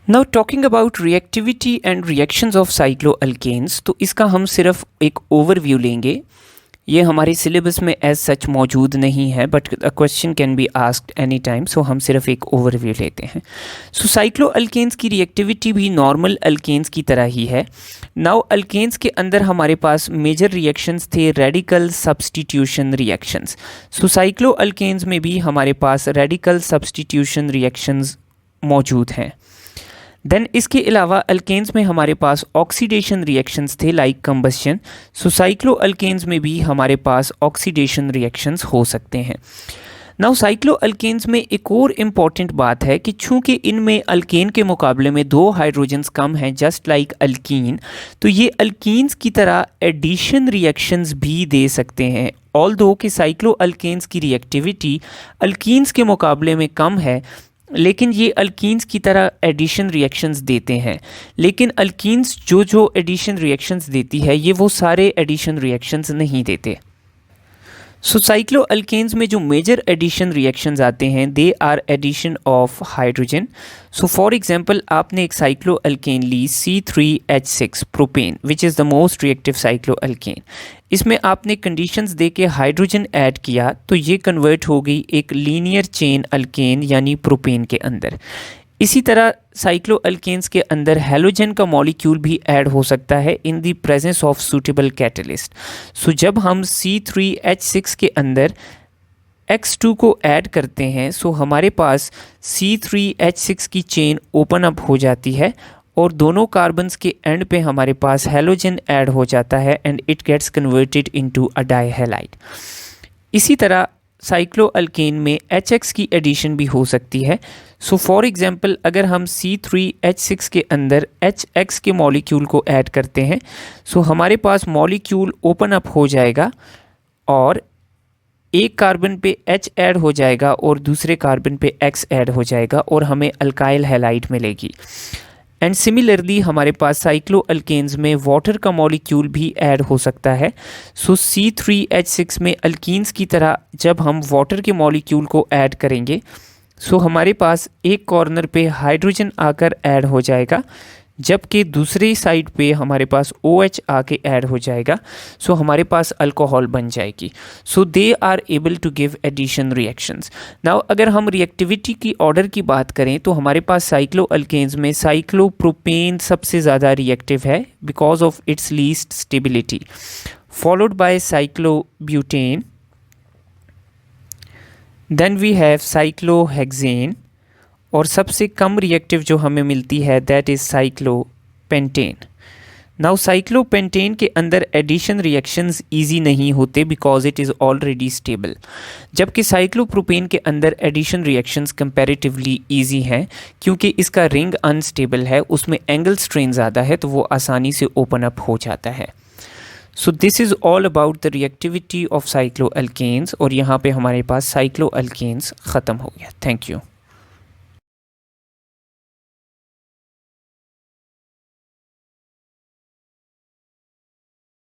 Now talking about reactivity and reactions of cycloalkanes, तो इसका हम सिर्फ एक ओवरव्यू लेंगे। ये हमारे सिलेबस में एज सच मौजूद नहीं है, but a question can be asked any time, so हम सिर्फ एक ओवरव्यू लेते हैं। सो साइक्लोअल्केन्स की रिएक्टिविटी भी नॉर्मल अल्केन्स की तरह ही है। नाउ अल्केन्स के अंदर हमारे पास मेजर रिएक्शंस थे radical substitution reactions. So cycloalkanes में भी हमारे पास रेडिकल सब्स्टिट्यूशन रिएक्शंस मौजूद हैं। देन इसके अलावा अल्केन्स में हमारे पास ऑक्सीडेशन रिएक्शंस थे लाइक कंबस्शन। सो साइक्लोअल्केन्स में भी हमारे पास ऑक्सीडेशन रिएक्शंस हो सकते हैं। नाउ साइक्लोअल्केन्स में एक और इम्पॉर्टेंट बात है कि चूंकि इनमें अल्केन के मुकाबले में 2 हाइड्रोजन्स कम हैं जस्ट लाइक अल्कीन, तो ये अल्कीन्स की तरह एडिशन रिएक्शंस भी दे सकते हैं। ऑल्दो कि साइक्लोअल्केन्स की रिएक्टिविटी अल्कीन्स के मुकाबले में कम है, लेकिन ये अल्कीन्स की तरह एडिशन रिएक्शंस देते हैं। लेकिन अल्कीन्स जो एडिशन रिएक्शंस देती है ये वो सारे एडिशन रिएक्शंस नहीं देते। सो साइक्लोअल्केन्स में जो मेजर एडिशन रिएक्शंस आते हैं they are addition of hydrogen. So for example आपने एक साइक्लोअल्केन ली C3H6 propane which is the most reactive cycloalkane. इसमें आपने कंडीशंस दे के हाइड्रोजन ऐड किया तो ये कन्वर्ट हो गई एक लीनियर चेन अल्केन यानी प्रोपेन के अंदर। इसी तरह साइक्लोअल्केन्स के अंदर हैलोजन का मॉलिक्यूल भी ऐड हो सकता है in the presence of suitable catalyst. So जब हम C3H6 के अंदर X2 को ऐड करते हैं सो हमारे पास C3H6 की चेन ओपन अप हो जाती है और दोनों कार्बन्स के एंड पे हमारे पास हैलोजन ऐड हो जाता है and it gets converted into a dihalide. इसी तरह साइक्लोअल्केन में HX की एडिशन भी हो सकती है। सो फॉर एग्जांपल अगर हम C3H6 के अंदर HX के मॉलिक्यूल को ऐड करते हैं सो हमारे पास मॉलिक्यूल ओपन अप हो जाएगा और एक कार्बन पे H ऐड हो जाएगा और दूसरे कार्बन पे X ऐड हो जाएगा और हमें अल्काइल हैलाइड मिलेगी। एंड सिमिलरली हमारे पास साइक्लोअल्केन्स में वाटर का मॉलिक्यूल भी ऐड हो सकता है। सो C3H6 में अल्कीन्स की तरह जब हम वाटर के मॉलिक्यूल को ऐड करेंगे सो हमारे पास एक कॉर्नर पे हाइड्रोजन आकर ऐड हो जाएगा, जबकि दूसरी साइड पे हमारे पास OH आके ऐड हो जाएगा। सो हमारे पास अल्कोहल बन जाएगी। So they are able to give addition reactions. Now अगर हम रिएक्टिविटी की ऑर्डर की बात करें तो हमारे पास साइक्लोअल्केन्स में साइक्लोप्रोपेन सबसे ज़्यादा रिएक्टिव है because of its least stability, followed by cyclobutane, then we have cyclohexane और सबसे कम रिएक्टिव जो हमें मिलती है that is cyclopentane. Now cyclopentane के अंदर एडिशन रिएक्शंस इजी नहीं होते because it is already stable, जबकि साइक्लोप्रोपेन के अंदर एडिशन रिएक्शंस कंपैरेटिवली इजी हैं क्योंकि इसका रिंग अनस्टेबल है, उसमें एंगल स्ट्रेन ज़्यादा है तो वो आसानी से ओपन अप हो जाता है। So this is all about the reactivity of cycloalkanes और यहाँ पे हमारे पास साइक्लोअल्केन्स ख़त्म हो गया। Thank you.